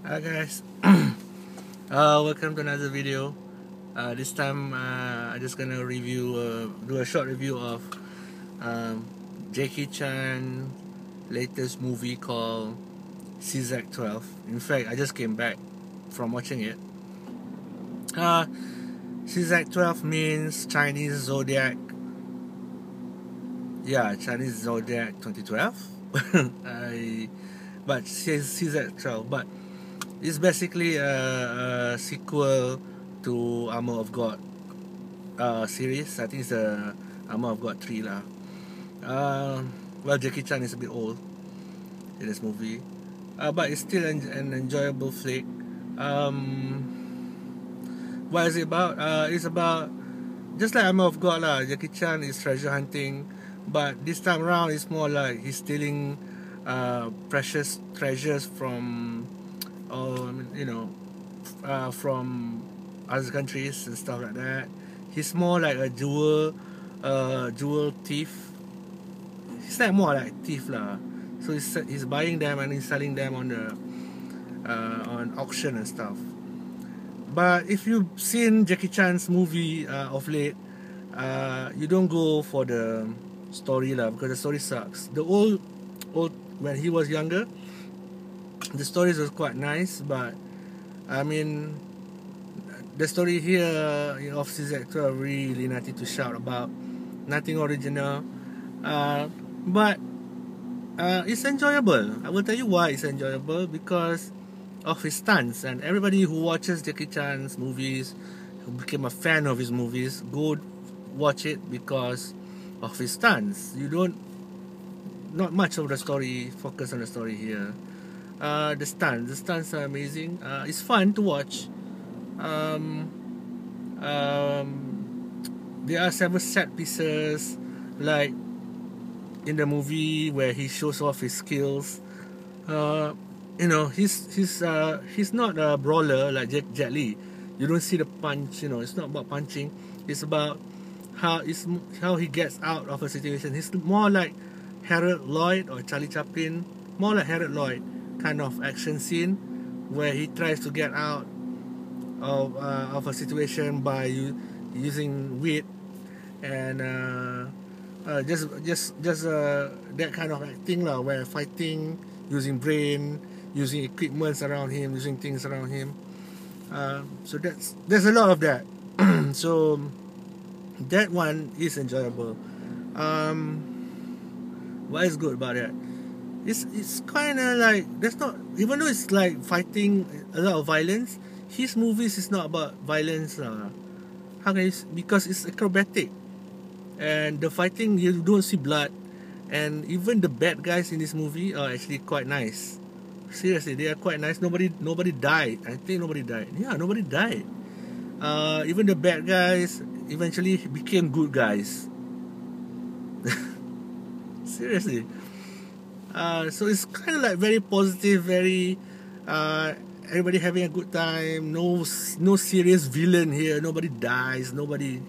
Hi guys, welcome to another video. This time I'm just gonna do a short review of um, Jackie Chan latest movie called CZ12. In fact, I just came back from watching it. Uh, CZ12 means Chinese Zodiac. Yeah, Chinese Zodiac 2012. But CZ12, but it's basically a sequel to Armor of God series. I think it's the Armor of God 3 lah. Well, Jackie Chan is a bit old in this movie, but it's still an enjoyable flick. What is it about? It's about just like Armor of God lah. Jackie Chan is treasure hunting, but this time around it's more like he's stealing precious treasures from, from other countries and stuff like that. He's more like a jewel thief. He's like more like thief lah. So he's buying them and he's selling them on the on auction and stuff. But if you've seen Jackie Chan's movie of late, you don't go for the story lah, because the story sucks. The old when he was younger, the stories was quite nice, but I mean, the story here of CZ12 really nothing to shout about, nothing original, but it's enjoyable. I will tell you why it's enjoyable, because of his stunts. And everybody who watches Jackie Chan's movies, who became a fan of his movies, go watch it because of his stunts. You don't, not much of the story, focus on the story here. The stunts are amazing. It's fun to watch. There are several set pieces, like in the movie where he shows off his skills. He's not a brawler like Jet Li. You don't see the punch. It's not about punching. It's about how he gets out of a situation. He's more like Harold Lloyd or Charlie Chaplin. More like Harold Lloyd kind of action scene where he tries to get out of a situation by using wit and just that kind of acting lah, where fighting using brain, using equipments around him, using things around him. So there's a lot of that. So that one is enjoyable. What is good about that? It's kind of like, there's not, even though it's like fighting, a lot of violence, his movies is not about violence. How can you? Because it's acrobatic, and the fighting, you don't see blood, and even the bad guys in this movie are actually quite nice. Seriously, they are quite nice. Nobody died. I think nobody died. Yeah, nobody died. Even the bad guys eventually became good guys. Seriously. So it's kind of like very positive, very everybody having a good time. No serious villain here. Nobody dies. Nobody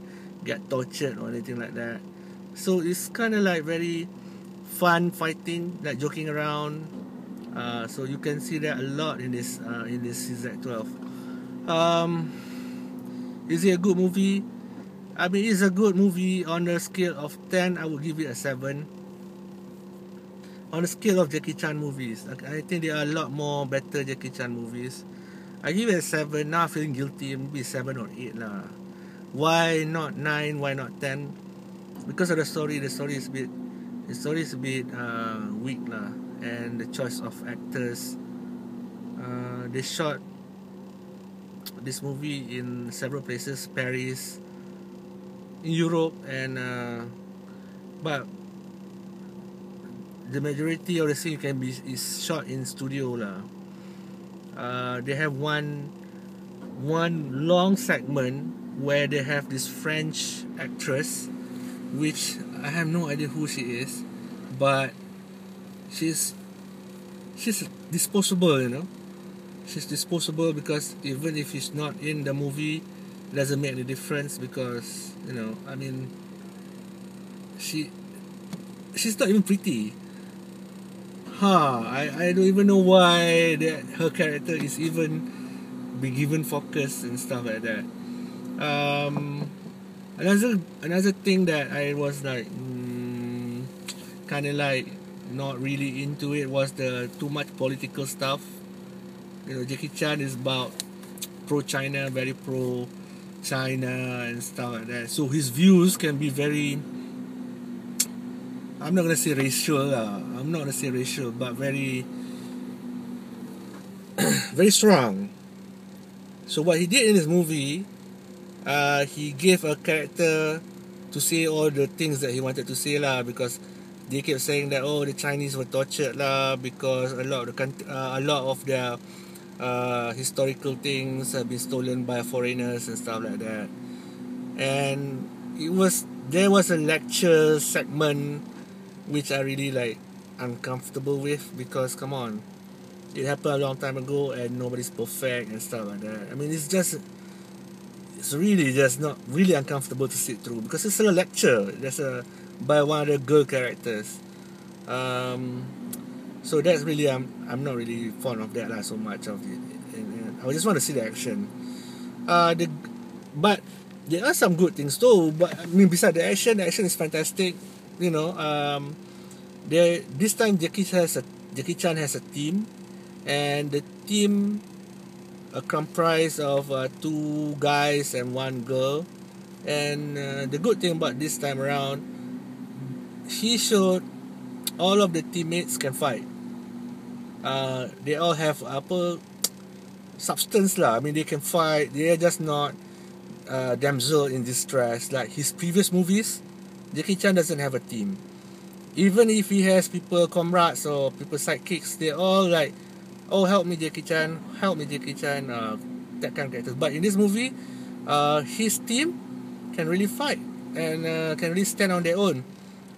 get tortured or anything like that. So it's kind of like very fun fighting, like joking around. So you can see that a lot in this CZ12. Is it a good movie? I mean, it's a good movie. On a scale of 10, I would give it a 7. On the scale of Jackie Chan movies, I think there are a lot more better Jackie Chan movies. I give it a 7. Now I'm feeling guilty. Maybe 7 or 8 lah. Why not 9? Why not 10? Because of the story. The story is a bit weak lah, and the choice of actors. They shot this movie in several places, Paris, in Europe, and but the majority of the scene is shot in studio lah. They have one long segment where they have this French actress, which I have no idea who she is, but she's disposable, She's disposable, because even if she's not in the movie, it doesn't make any difference, because I mean, she's not even pretty. I don't even know why her character is even be given focus and stuff like that. Um, another thing that I was like kind of like not really into it was the too much political stuff. You know, Jackie Chan is about pro China, very pro China and stuff like that. So his views can be very, I'm not gonna say racial, I'm not gonna say racial, but very very strong. So what he did in this movie, he gave a character to say all the things that he wanted to say lah, because they kept saying that, oh, the Chinese were tortured lah, because a lot of their historical things have been stolen by foreigners and stuff like that. And there was a lecture segment which I really like uncomfortable with, because come on, it happened a long time ago and nobody's perfect and stuff like that. I mean, it's really just not really uncomfortable to sit through, because it's a lecture. There's by one of the girl characters. So that's really I'm not really fond of that lah, so much of it. And I just want to see the action. But there are some good things too. But I mean, besides the action is fantastic. You know, this time Jackie Chan has a team, and the team comprised of 2 guys and 1 girl. And the good thing about this time around, he showed all of the teammates can fight. They all have substance lah. I mean, they can fight. They are just not damsel in distress like his previous movies. Jackie Chan doesn't have a team. Even if he has people comrades or people sidekicks, they're all like, oh, help me Jackie Chan, help me Jackie Chan, that kind of characters. But in this movie, his team can really fight and can really stand on their own.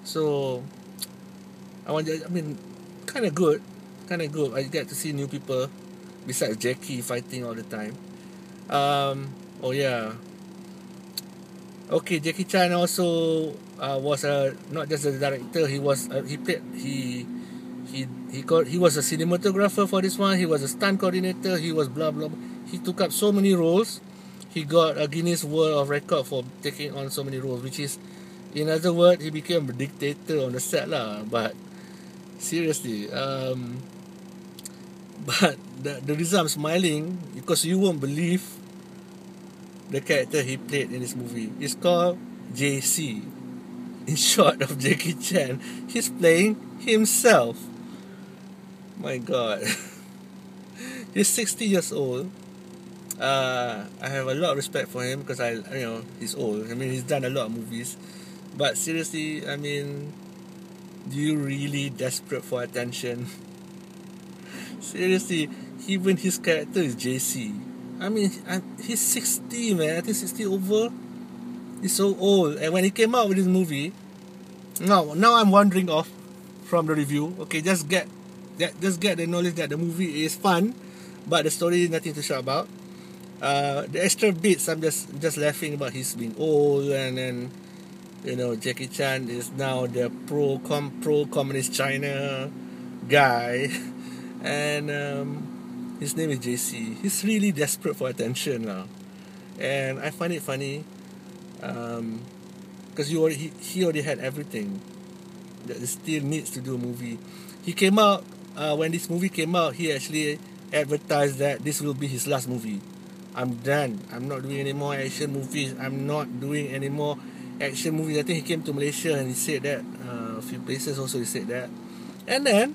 So I mean, kind of good. I get to see new people besides Jackie fighting all the time. Oh yeah. Okay, Jackie Chan also was not just a director. He was he was a cinematographer for this one. He was a stunt coordinator. He was blah blah. He took up so many roles. He got a Guinness World of Record for taking on so many roles, which is, in other words, he became a dictator on the set lah. But seriously, but the reason I'm smiling because you won't believe the character he played in this movie. It's called JC, in short of Jackie Chan. He's playing himself. My God. He's 60 years old. I have a lot of respect for him because he's old. I mean, he's done a lot of movies. But seriously, I mean, do you really desperate for attention? Seriously, even his character is JC. I mean, he's 60, man. I think 60 over. He's so old. And when he came out with this movie, now I'm wandering off from the review. Okay, just get the knowledge that the movie is fun, but the story is nothing to shout about. The extra bits, I'm just laughing about his being old, and then Jackie Chan is now the pro communist China guy, and his name is JC. He's really desperate for attention now, and I find it funny, because he already had everything that still needs to do a movie. He came out when this movie came out. He actually advertised that this will be his last movie. I'm done. I'm not doing any more action movies. I'm not doing any more action movies. I think he came to Malaysia and he said that. A few places also he said that. And then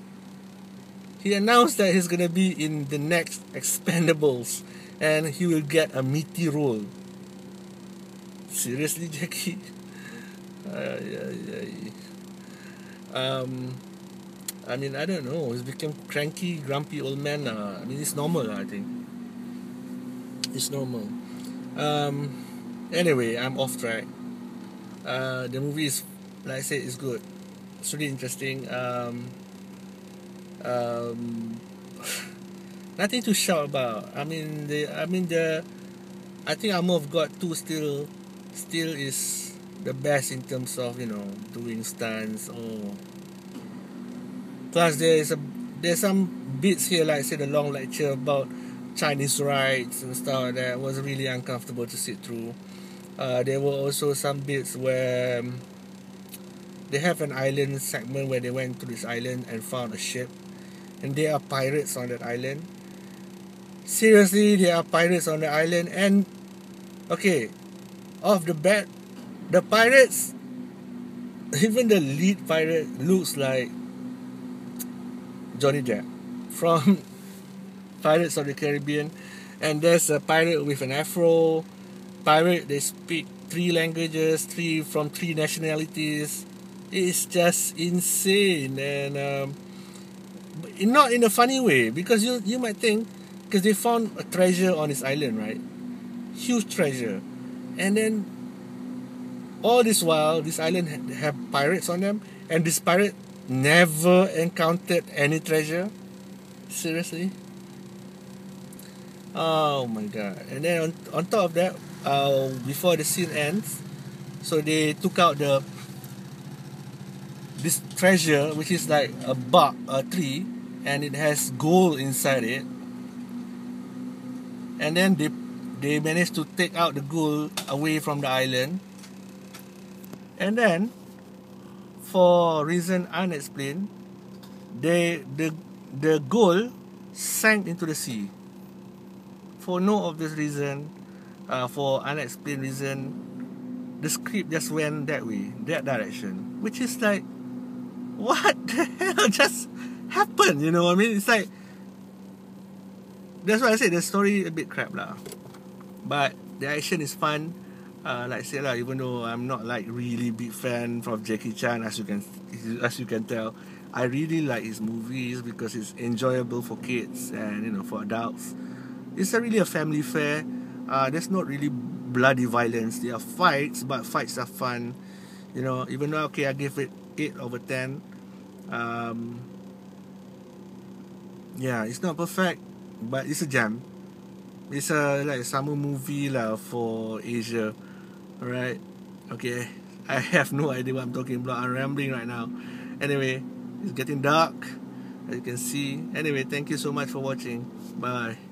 he announced that he's gonna be in the next Expendables and he will get a meaty role. Seriously, Jackie? I mean, I don't know. He's become cranky, grumpy old man. I mean, it's normal, I think. It's normal. Anyway, I'm off track. The movie is, like I said, is good. It's really interesting. Nothing to shout about. I think Armor of God 2 still is the best in terms of doing stunts. Plus there is there's some bits here, like say the long lecture about Chinese rights and stuff like that was really uncomfortable to sit through. There were also some bits where they have an island segment where they went to this island and found a ship, and there are pirates on that island. Seriously, there are pirates on the island, and okay, off the bat, the pirates, even the lead pirate looks like Johnny Depp from Pirates of the Caribbean. And there's a pirate with an afro. Pirate, they speak 3 languages, from 3 nationalities. It's just insane, and not in a funny way, because you might think, because they found a treasure on this island, right? Huge treasure, and then all this while, this island have pirates on them, and this pirate never encountered any treasure. Seriously? Oh my god. And then on top of that, before the scene ends, so they took out this treasure, which is like a tree, and it has gold inside it. And then they managed to take out the gold away from the island. And then, for reason unexplained, the gold sank into the sea. For no obvious reason, for unexplained reason, the script just went that way, that direction. Which is like, what the hell just happened? You know what I mean? It's like, that's why I said the story a bit crap lah. But the action is fun. Like I said lah, even though I'm not like really big fan of Jackie Chan, as you can tell, I really like his movies because it's enjoyable for kids and for adults. It's really a family fare. There's not really bloody violence. There are fights, but fights are fun. Even though I give it 8/10. Yeah, it's not perfect, but it's a gem. It's a like summer movie lah for Asia. Alright, okay. I have no idea what I'm talking about. I'm rambling right now. Anyway, it's getting dark, as you can see. Anyway, thank you so much for watching. Bye.